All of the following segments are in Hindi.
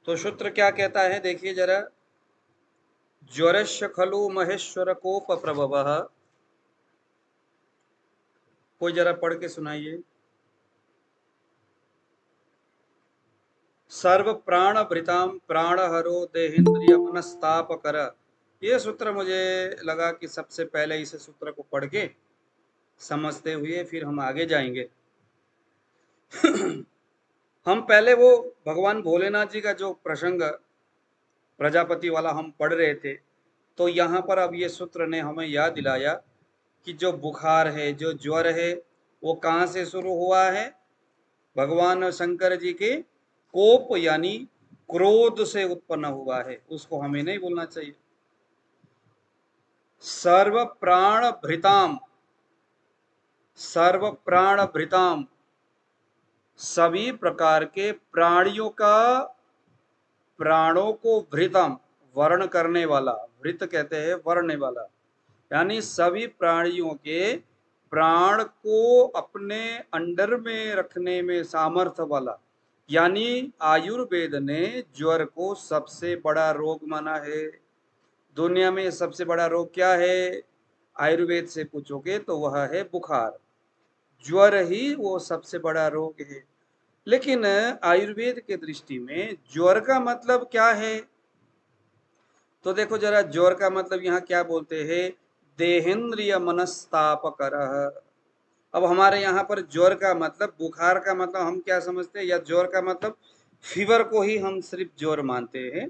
तो सूत्र क्या कहता है, देखिए जरा। ज्वरस्य खलु महेश्वर कोप प्रभवः। कोई जरा पढ़ के सुनाइए। सर्व प्राण भृताम प्राणहरो देहेंद्रिय मनस्ताप कर। ये सूत्र मुझे लगा कि सबसे पहले इस सूत्र को पढ़ के समझते हुए फिर हम आगे जाएंगे। हम पहले वो भगवान भोलेनाथ जी का जो प्रसंग प्रजापति वाला हम पढ़ रहे थे, तो यहाँ पर अब ये सूत्र ने हमें याद दिलाया कि जो बुखार है, जो ज्वर है, वो कहाँ से शुरू हुआ है? भगवान शंकर जी के कोप यानी क्रोध से उत्पन्न हुआ है। उसको हमें नहीं बोलना चाहिए। सर्व प्राण भृताम, सर्व प्राण भृताम, सभी प्रकार के प्राणियों का, प्राणों को भृतम वर्ण करने वाला, भृत कहते हैं वर्ण वाला, यानी सभी प्राणियों के प्राण को अपने अंडर में रखने में सामर्थ्य वाला, यानी आयुर्वेद ने ज्वर को सबसे बड़ा रोग माना है। दुनिया में सबसे बड़ा रोग क्या है? आयुर्वेद से पूछोगे तो वह है बुखार। ज्वर ही वो सबसे बड़ा रोग है। लेकिन आयुर्वेद के दृष्टि में ज्वर का मतलब क्या है? तो देखो जरा, ज्वर का मतलब यहाँ क्या बोलते हैं? देहेंद्रिय मनस्ताप कर। अब हमारे यहाँ पर ज्वर का मतलब, बुखार का मतलब हम क्या समझते हैं, या ज्वर का मतलब फीवर को ही हम सिर्फ ज्वर मानते हैं।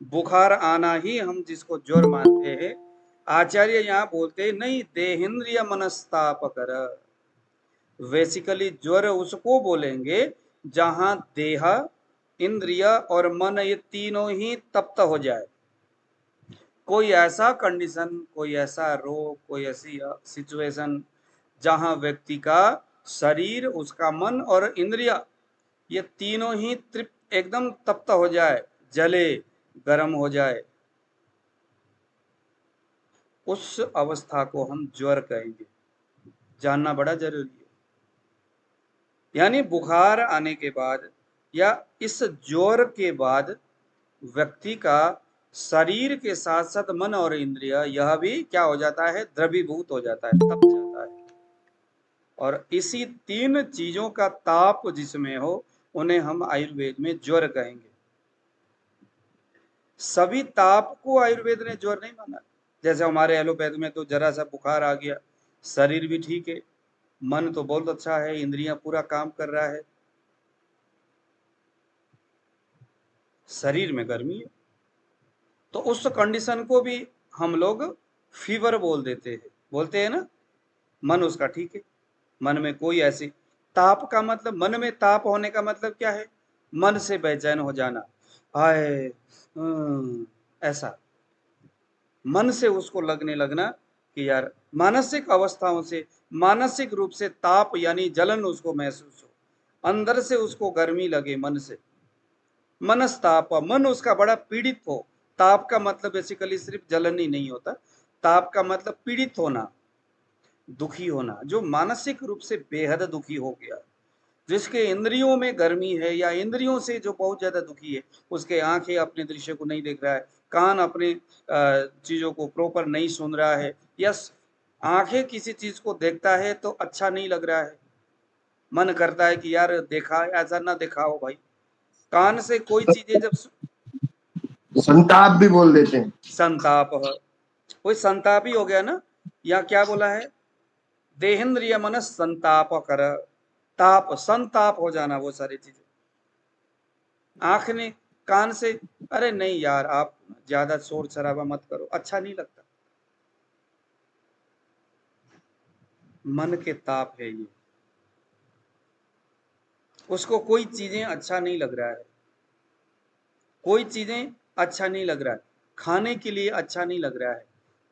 बुखार आना ही हम जिसको ज्वर मानते हैं, आचार्य यहाँ बोलते हैं नहीं, देहेंद्रिय मनस्ताप कर। बेसिकली ज्वर उसको बोलेंगे जहां देह, इंद्रिय और मन ये तीनों ही तप्त हो जाए। कोई ऐसा कंडीशन, कोई ऐसा रोग, कोई ऐसी सिचुएशन जहां व्यक्ति का शरीर, उसका मन और इंद्रिय ये तीनों ही तृप्त, एकदम तप्त हो जाए, जले, गर्म हो जाए, उस अवस्था को हम ज्वर कहेंगे। जानना बड़ा जरूरी है। यानी बुखार आने के बाद या इस ज्वर के बाद व्यक्ति का शरीर के साथ साथ मन और इंद्रिय यह भी क्या हो जाता है? द्रवीभूत हो जाता है, तप जाता है। और इसी तीन चीजों का ताप जिसमें हो, उन्हें हम आयुर्वेद में ज्वर कहेंगे। सभी ताप को आयुर्वेद ने ज्वर नहीं माना। जैसे हमारे एलोपैथ में तो जरा सा बुखार आ गया, शरीर भी ठीक है, मन तो बहुत अच्छा है, इंद्रियां पूरा काम कर रहा है, शरीर में गर्मी है, तो उस कंडीशन को भी हम लोग फीवर बोल देते हैं, बोलते हैं ना। मन उसका ठीक है, मन में कोई ऐसी, ताप का मतलब, मन में ताप होने का मतलब क्या है? मन से बेचैन हो जाना, हाय, ऐसा मन से उसको लगने लगना कि यार, मानसिक अवस्थाओं से, मानसिक रूप से ताप यानी जलन उसको महसूस हो, अंदर से उसको गर्मी लगे मन से, मनस्ताप, मन उसका बड़ा पीड़ित हो। ताप का मतलब बेसिकली सिर्फ जलन ही नहीं होता, ताप का मतलब पीड़ित होना, दुखी होना, जो मानसिक रूप से बेहद दुखी हो गया, जिसके इंद्रियों में गर्मी है, या इंद्रियों से जो बहुत ज्यादा दुखी है, उसके आंखें अपने दृश्य को नहीं देख रहा है, कान अपने चीजों को प्रॉपर नहीं सुन रहा है, या आंखें किसी चीज को देखता है तो अच्छा नहीं लग रहा है, मन करता है कि यार देखा, ऐसा ना दिखाओ भाई। कान से कोई चीजें जब संताप भी बोल देते हैं। संताप, कोई संताप ही हो गया ना। या क्या बोला है? देहेंद्रिय मन संताप कर, ताप, संताप हो जाना, वो सारी चीजें। आंख ने, कान से, अरे नहीं यार आप ज्यादा शोर शराबा मत करो, अच्छा नहीं लगता। मन के ताप है ये, उसको कोई चीजें अच्छा नहीं लग रहा है, कोई चीजें अच्छा नहीं लग रहा है, खाने के लिए अच्छा नहीं लग रहा है,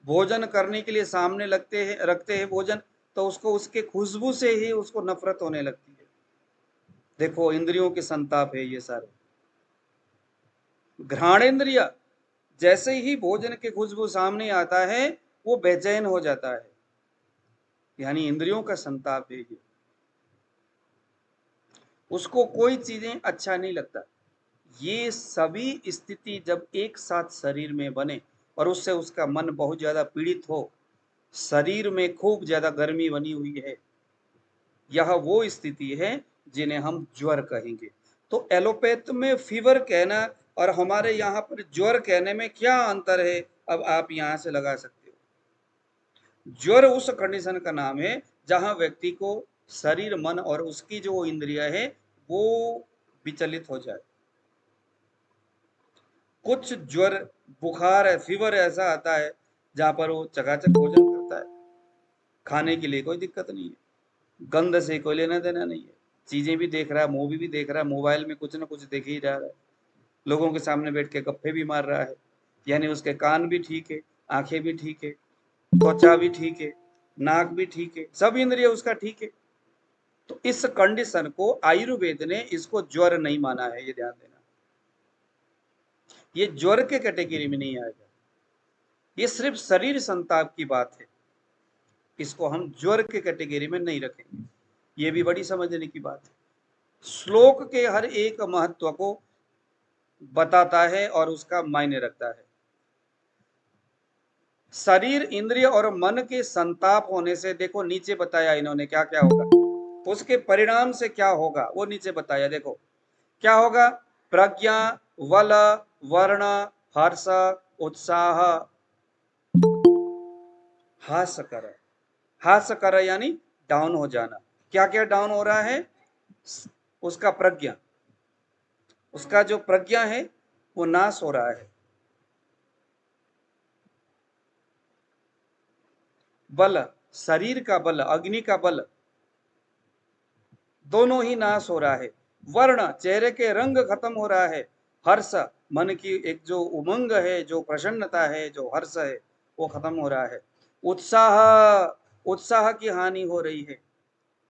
भोजन करने के लिए सामने लगते हैं, रखते हैं भोजन, तो उसको उसके खुशबू से ही उसको नफरत होने लगती है। देखो, इंद्रियों के संताप है ये सारे। घ्राणेन्द्रिय, जैसे ही भोजन के खुशबू सामने आता है वो बेचैन हो जाता है, यानी इंद्रियों का संताप है ये, उसको कोई चीजें अच्छा नहीं लगता। ये सभी स्थिति जब एक साथ शरीर में बने और उससे उसका मन बहुत ज्यादा पीड़ित हो, शरीर में खूब ज्यादा गर्मी बनी हुई है, यह वो स्थिति है जिन्हें हम ज्वर कहेंगे। तो एलोपैथ में फीवर कहना और हमारे यहाँ पर ज्वर कहने में क्या अंतर है, अब आप यहाँ से लगा सकते हो। ज्वर उस कंडीशन का नाम है जहां व्यक्ति को शरीर, मन और उसकी जो इंद्रिया है वो विचलित हो जाए। कुछ ज्वर, बुखार है, फीवर ऐसा आता है जहां पर वो चकाचक भोजन करता है, खाने के लिए कोई दिक्कत नहीं है, गंध से कोई लेना देना नहीं है, चीजें भी देख रहा है, मूवी भी देख रहा है, मोबाइल में कुछ ना कुछ देख ही जा रहा है, लोगों के सामने बैठ के गप्पे भी मार रहा है, यानी उसके कान भी ठीक है, आंखें भी ठीक है, त्वचा भी ठीक है, नाक भी ठीक है, सब इंद्रिय उसका ठीक है। तो इस कंडीशन को आयुर्वेद ने इसको ज्वर नहीं माना है, ये ध्यान देना। ये ज्वर के कैटेगरी में नहीं आएगा, ये सिर्फ शरीर संताप की बात है, इसको हम ज्वर के कैटेगरी में नहीं रखेंगे। ये भी बड़ी समझने की बात है। श्लोक के हर एक महत्व को बताता है और उसका मायने रखता है। शरीर, इंद्रिय और मन के संताप होने से, देखो नीचे बताया इन्होंने क्या क्या होगा, उसके परिणाम से क्या होगा वो नीचे बताया। देखो क्या होगा, प्रज्ञा, बल, वर्ण, हर्ष, उत्साह, हास्य कर। हास्य कर यानी डाउन हो जाना। क्या क्या डाउन हो रहा है, उसका प्रज्ञा, उसका जो प्रज्ञा है वो नाश हो रहा है। बल, शरीर का बल, अग्नि का बल, दोनों ही नाश हो रहा है। वर्ण, चेहरे के रंग खत्म हो रहा है। हर्ष, मन की एक जो उमंग है, जो प्रसन्नता है, जो हर्ष है वो खत्म हो रहा है। उत्साह, उत्साह की हानि हो रही है।